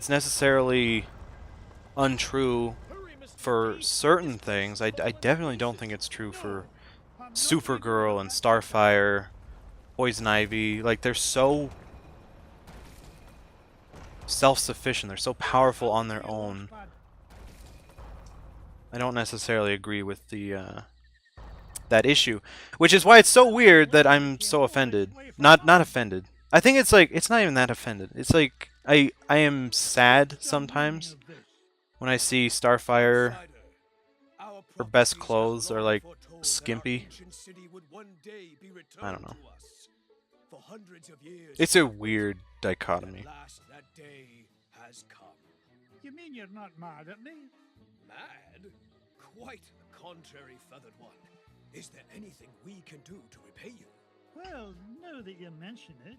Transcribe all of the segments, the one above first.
it's necessarily untrue for certain things. I definitely don't think it's true for Supergirl and Starfire, Poison Ivy. Like, they're so self-sufficient. They're so powerful on their own. I don't necessarily agree with the that issue, which is why it's so weird that I'm so offended. Not offended. I think it's like it's not even that offended. It's like I am sad sometimes when I see Starfire, her best clothes are like skimpy. I don't know. It's a weird dichotomy. You mean you're not mad at me? Mad? Quite the contrary, feathered one. Is there anything we can do to repay you? Well, now that you mention it,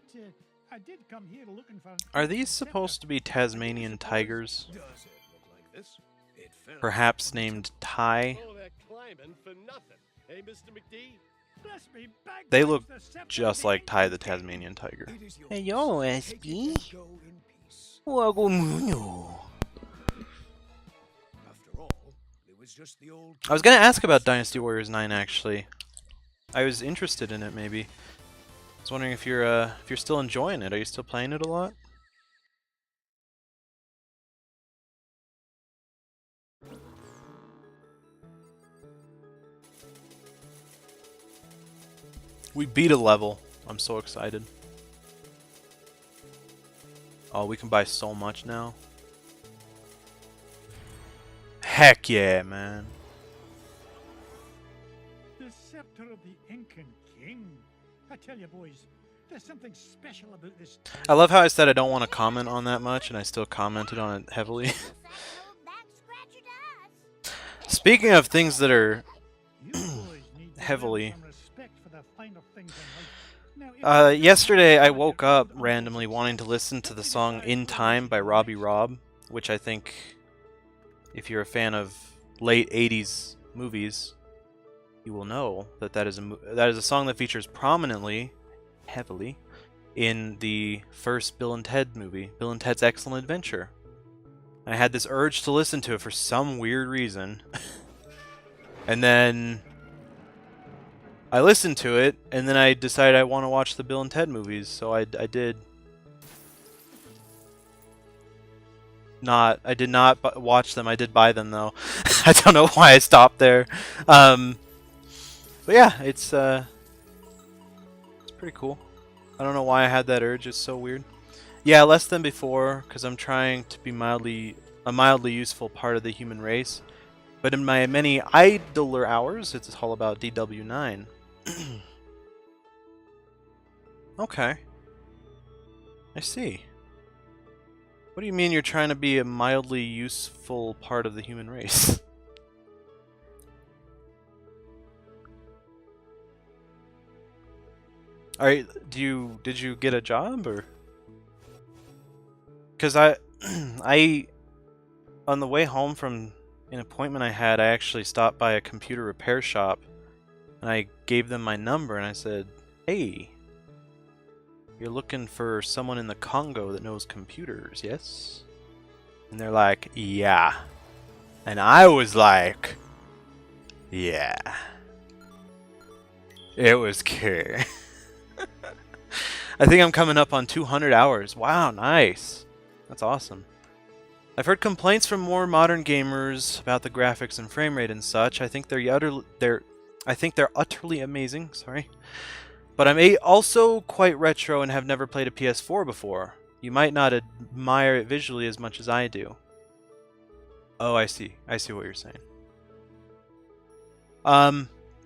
I did come here looking for... Are these supposed to be Tasmanian tigers? Does it look like this? It fell. Perhaps named Ty? Oh, they're climbing for nothing. Hey, Mr. McD? Bless me, back They comes look the scepter just of the like Ty the ancient king. Tasmanian tiger. It is yours. Hey, yo, Take SB. it and go in peace. Wagumunyo. After all, it was just the old I was gonna ask about Dynasty Warriors 9 actually. I was interested in it maybe. I was wondering if you're still enjoying it. Are you still playing it a lot? We beat a level. I'm so excited. Oh, we can buy so much now. Heck yeah, man. The scepter of the Incan king. I tell you, boys, there's something special about this. I love how I said I don't want to comment on that much, and I still commented on it heavily. Speaking of things that are You boys need to heavily. learn some respect for the finer things in life. Now, if Yesterday I woke up randomly wanting to listen to the song In Time by Robbie Robb, which I think, if you're a fan of late 80s movies, you will know that that is a song that features prominently, heavily, in the first Bill and Ted movie, Bill and Ted's Excellent Adventure. I had this urge to listen to it for some weird reason. And then I listened to it, and then I decided I want to watch the Bill and Ted movies, so I did. I did not watch them. I did buy them though. I don't know why I stopped there. But yeah, it's pretty cool. I don't know why I had that urge. It's so weird. Yeah, less than before, because I'm trying to be a mildly useful part of the human race. But in my many idler hours, it's all about DW9. Okay. I see. What do you mean you're trying to be a mildly useful part of the human race? Alright, did you get a job or? Cause I on the way home from an appointment I had, I actually stopped by a computer repair shop and I gave them my number and I said, "Hey, you're looking for someone in the Congo that knows computers, yes?" And they're like, "Yeah." And I was like, "Yeah." It was cool. I think I'm coming up on 200 hours. Wow, nice. That's awesome. I've heard complaints from more modern gamers about the graphics and frame rate and such. I think they're utterly amazing. Sorry, but I'm also quite retro and have never played a PS4 before. You might not admire it visually as much as I do. Oh, I see. I see what you're saying.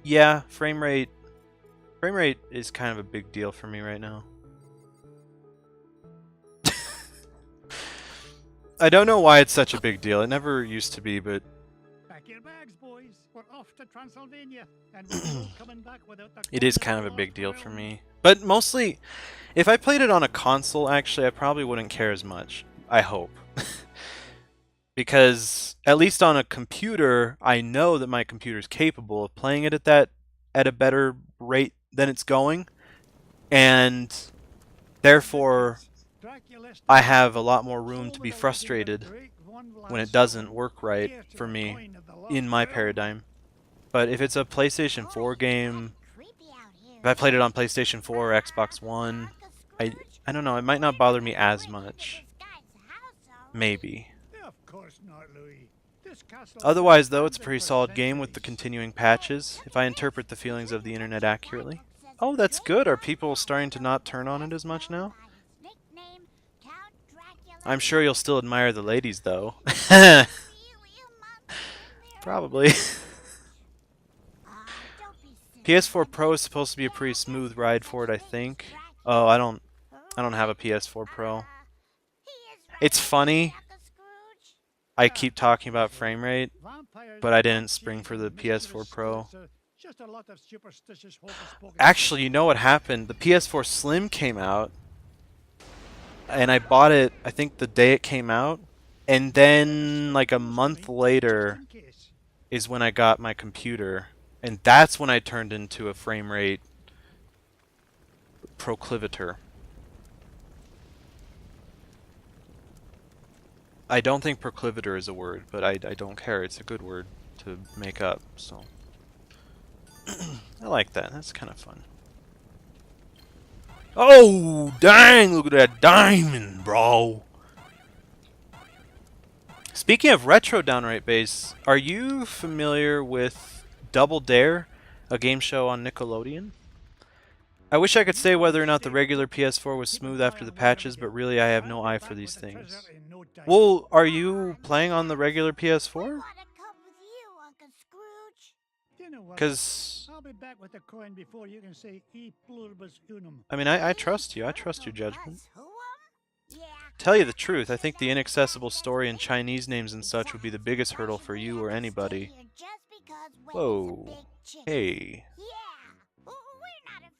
Yeah, frame rate is kind of a big deal for me right now. I don't know why it's such a big deal. It never used to be, but pack your bags, boys. We're off to Transylvania, and we're not coming back without the it is kind of a big deal for me. But mostly, if I played it on a console, actually, I probably wouldn't care as much. I hope. Because at least on a computer, I know that my computer's capable of playing it at a better rate than it's going, and therefore I have a lot more room to be frustrated when it doesn't work right for me in my paradigm. But if it's a PlayStation 4 game, if I played it on PlayStation 4 or Xbox One, I don't know, it might not bother me as much. Maybe. Otherwise, though, it's a pretty solid game with the continuing patches, if I interpret the feelings of the internet accurately. Oh, that's good. Are people starting to not turn on it as much now? I'm sure you'll still admire the ladies, though. Probably. PS4 Pro is supposed to be a pretty smooth ride for it, I think. Oh, I don't have a PS4 Pro. It's funny. I keep talking about frame rate, but I didn't spring for the PS4 Pro. Actually, you know what happened? The PS4 Slim came out, and I bought it, I think, the day it came out, and then, like, a month later is when I got my computer, and that's when I turned into a frame rate proclivator. I don't think proclivator is a word, but I don't care. It's a good word to make up, so. I like that. That's kind of fun. Oh, dang! Look at that diamond, bro! Speaking of retro downright bass, are you familiar with Double Dare, a game show on Nickelodeon? I wish I could say whether or not the regular PS4 was smooth after the patches, but really I have no eye for these things. Well, are you playing on the regular PS4? Because, I mean, I trust you. I trust your judgment. Tell you the truth, I think the inaccessible story and Chinese names and such would be the biggest hurdle for you or anybody. Whoa. Hey.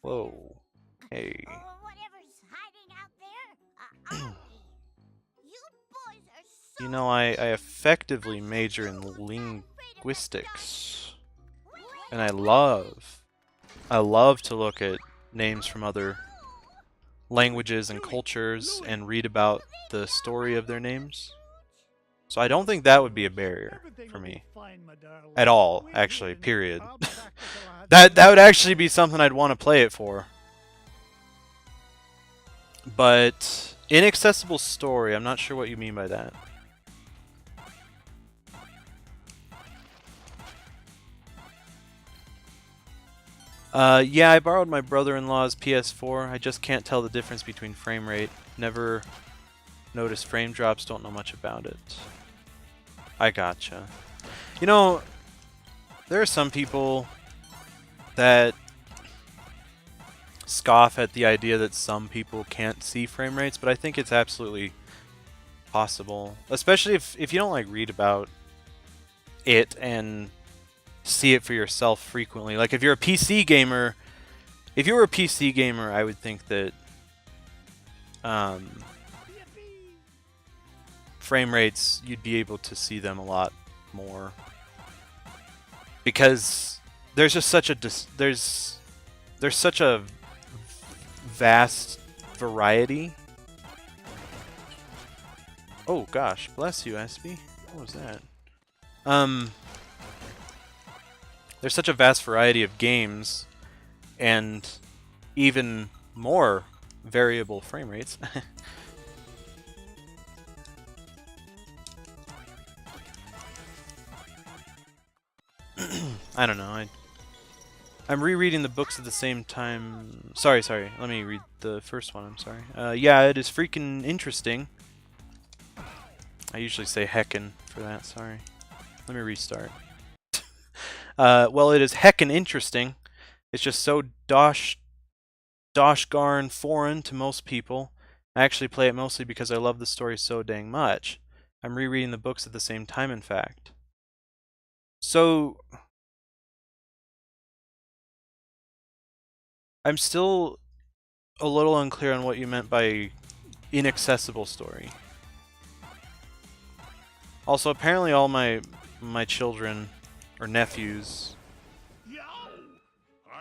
Whoa. Hey. You know, I effectively major in linguistics. And I love to look at names from other languages and cultures and read about the story of their names. So I don't think that would be a barrier for me. At all, actually, period. That would actually be something I'd want to play it for. But inaccessible story, I'm not sure what you mean by that. Yeah, I borrowed my brother-in-law's PS4. I just can't tell the difference between frame rate. Never noticed frame drops, don't know much about it. I gotcha. You know, there are some people that scoff at the idea that some people can't see frame rates, but I think it's absolutely possible. Especially if you don't like read about it and see it for yourself frequently. Like if you're a PC gamer, if you were a PC gamer, I would think that frame rates, you'd be able to see them a lot more, because there's just such a there's such a vast variety. Oh gosh, bless you, SB. What was that? There's such a vast variety of games, and even more variable frame rates. I don't know. I'm rereading the books at the same time. Sorry. Let me read the first one. I'm sorry. Yeah, it is freaking interesting. I usually say heckin' for that. Sorry. Let me restart. Well, it is heckin' interesting. It's just so dosh garn foreign to most people. I actually play it mostly because I love the story so dang much. I'm rereading the books at the same time, in fact. So I'm still a little unclear on what you meant by inaccessible story. Also, apparently all my children or nephews,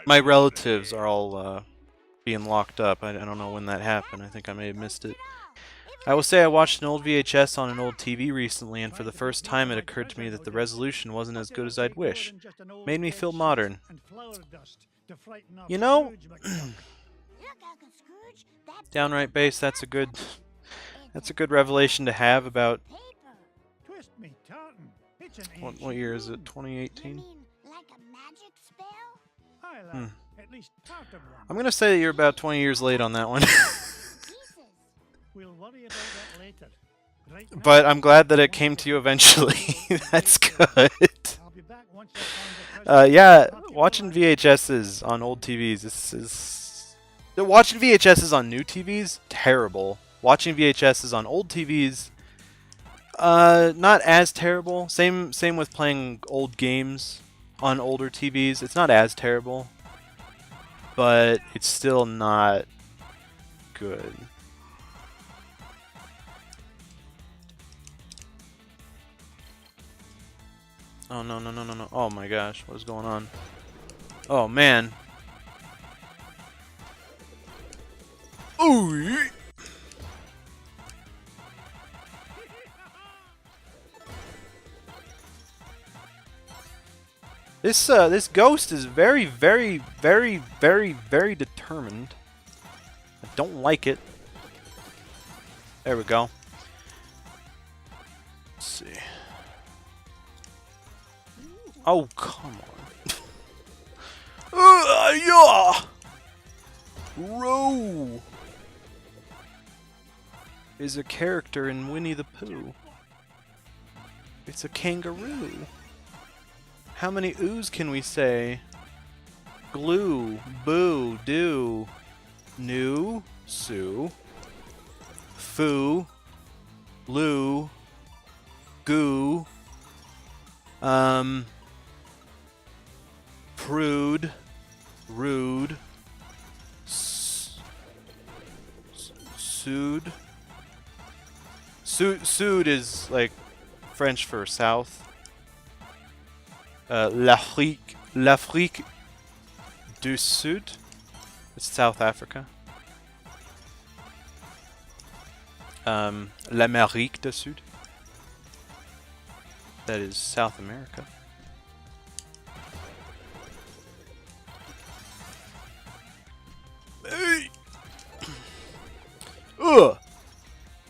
my relatives are all being locked up. I don't know when that happened. I think I may have missed it. I will say I watched an old VHS on an old TV recently, and for the first time it occurred to me that the resolution wasn't as good as I'd wish. Made me feel modern. You know, downright bass, that's a good revelation to have about what year is it? 2018? I'm gonna say that you're about 20 years late on that one. But I'm glad that it came to you eventually. That's good. Yeah, watching VHSs on old TVs, this is... Watching VHSs on new TVs, terrible. Watching VHSs on old TVs, not as terrible. Same with playing old games on older TVs. It's not as terrible, but it's still not good. Oh, no, no, no, no, no. Oh my gosh, what is going on? Oh, man. Ooh! This ghost is very, very, very, very, very determined. I don't like it. There we go. Let's see. Oh, come on. Yeah! Row is a character in Winnie the Pooh. It's a kangaroo. How many oohs can we say? Glue, boo, do, new, sue, foo, loo, goo, prude, rude, sued. Sud is like French for south. L'Afrique du Sud. It's South Africa. L'Amérique du Sud. That is South America. Ugh!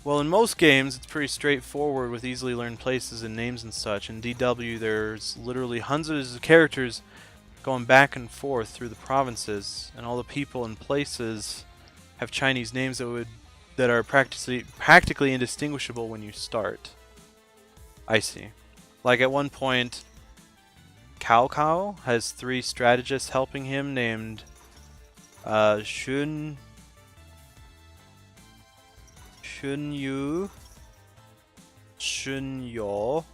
Well, in most games, it's pretty straightforward with easily learned places and names and such. In DW, there's literally hundreds of characters going back and forth through the provinces, and all the people and places have Chinese names that are practically indistinguishable when you start. I see. Like at one point, Cao Cao has 3 strategists helping him named Shun Yu, Shun Yo,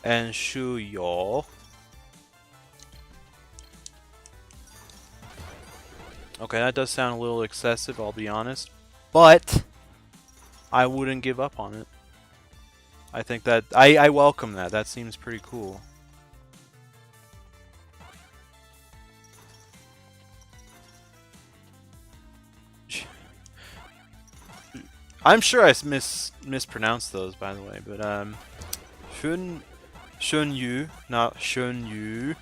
and Shu Yo. Okay, that does sound a little excessive, I'll be honest, but I wouldn't give up on it. I think that I welcome that. That seems pretty cool. I'm sure I mispronounced those, by the way, but Shun Yu, not Shun Yu.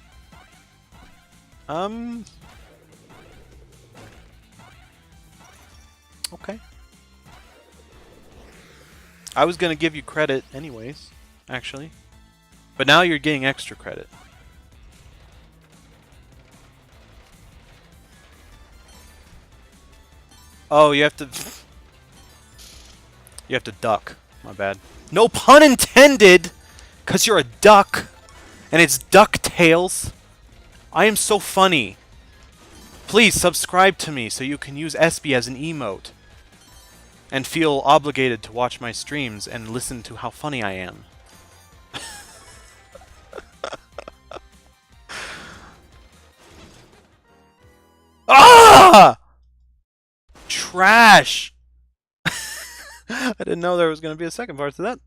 Okay. I was gonna give you credit anyways, actually, but now you're getting extra credit. Oh, you have to. You have to duck. My bad. No pun intended! Because you're a duck. And it's DuckTales. I am so funny. Please subscribe to me so you can use Espy as an emote. And feel obligated to watch my streams and listen to how funny I am. Ah! Trash! I didn't know there was going to be a second part to that.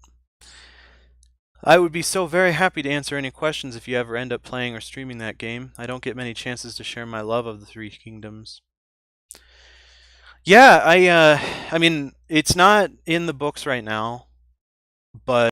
I would be so very happy to answer any questions if you ever end up playing or streaming that game. I don't get many chances to share my love of the 3 kingdoms. Yeah, I mean, it's not in the books right now, but